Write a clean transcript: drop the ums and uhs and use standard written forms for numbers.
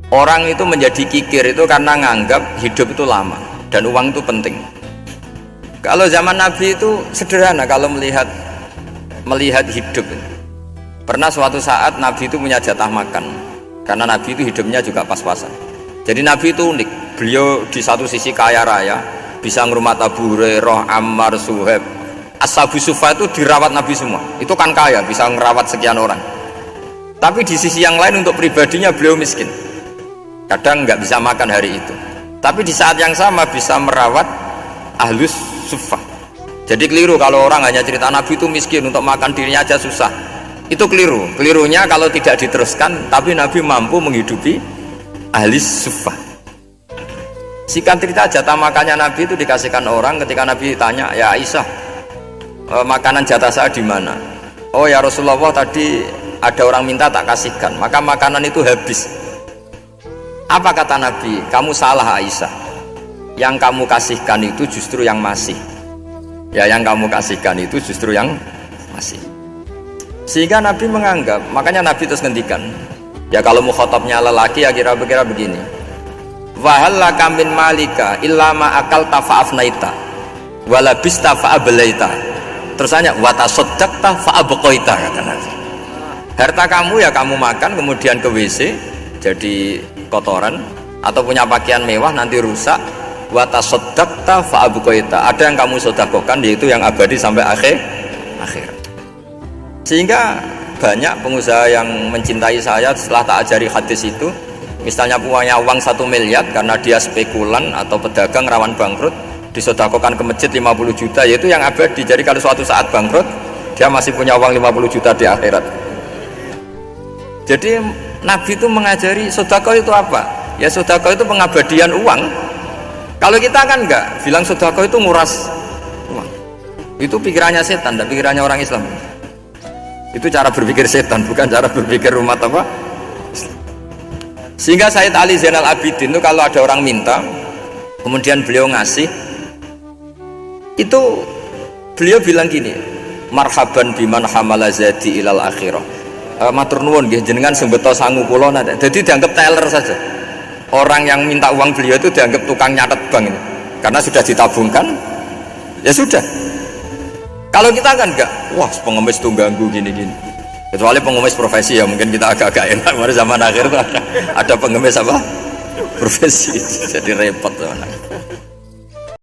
Orang itu menjadi kikir itu karena nganggap hidup itu lama dan uang itu penting. Kalau zaman Nabi itu sederhana kalau melihat hidup. Pernah suatu saat Nabi itu punya jatah makan karena Nabi itu hidupnya juga pas-pasan. Jadi Nabi itu unik. Beliau di satu sisi kaya raya, bisa ngurmat Abu Hurairah, Ammar, Suhaib. Ashabu Sufa itu dirawat Nabi semua. Itu kan kaya, bisa ngerawat sekian orang. Tapi di sisi yang lain untuk pribadinya beliau miskin. Kadang nggak bisa makan hari itu. Tapi di saat yang sama bisa merawat Ahlus Suffah. Jadi keliru kalau orang hanya cerita Nabi itu miskin, untuk makan dirinya aja susah. Itu keliru. Kelirunya kalau tidak diteruskan, tapi Nabi mampu menghidupi Ahlus Suffah. Singkat cerita jatah makannya Nabi itu dikasihkan orang ketika Nabi tanya, ya Aisyah, makanan jatah saya di mana? Oh ya Rasulullah, tadi ada orang minta tak kasihkan, maka makanan itu habis. Apa kata Nabi? Kamu salah Aisyah. Yang kamu kasihkan itu justru yang masih. Ya, yang kamu kasihkan itu justru yang masih. Sehingga Nabi menganggap, makanya Nabi terus ngendikan. Ya kalau mukhatabnya lelaki ya kira-kira begini. Wa hal laka min malika illa ma akalta fa afnaita wa labista fa ablaita. Terus tanya wa tasaddaqta fa abqaita, kata Nabi. Harta kamu ya kamu makan kemudian ke WC jadi kotoran, atau punya pakaian mewah nanti rusak. Wa tasaddaqta fa abqaita. Ada yang kamu sedekahkan yaitu yang abadi sampai akhir. Sehingga banyak pengusaha yang mencintai saya setelah tak ajari hadis itu, misalnya punya uang 1 miliar karena dia spekulan atau pedagang rawan bangkrut, disedekahkan ke masjid 50 juta, yaitu yang abadi. Jadi kalau suatu saat bangkrut dia masih punya uang 50 juta di akhirat. Jadi Nabi itu mengajari sedekah itu apa? Ya sedekah itu pengabadian uang. Kalau kita kan enggak, bilang sedekah itu nguras uang. Itu pikirannya setan, dan pikirannya orang Islam. Itu cara berpikir setan, bukan cara berpikir umat apa? Sehingga Sayyid Ali Zainal Abidin itu kalau ada orang minta, kemudian beliau ngasih, itu beliau bilang gini, marhaban biman hamala zadi ilal akhirah. Matur nuwun nggih jenengan sing beto sangu kula nate. Jadi dianggap teller saja. Orang yang minta uang beliau itu dianggap tukang nyatet bank ini. Karena sudah ditabungkan, ya sudah. Kalau kita kan enggak, wah pengemis tuh ganggu gini-gini. Kecuali pengemis profesi ya mungkin kita agak-agak enak. Mari zaman akhir tuh ada pengemis apa? Profesi. Jadi repot teman.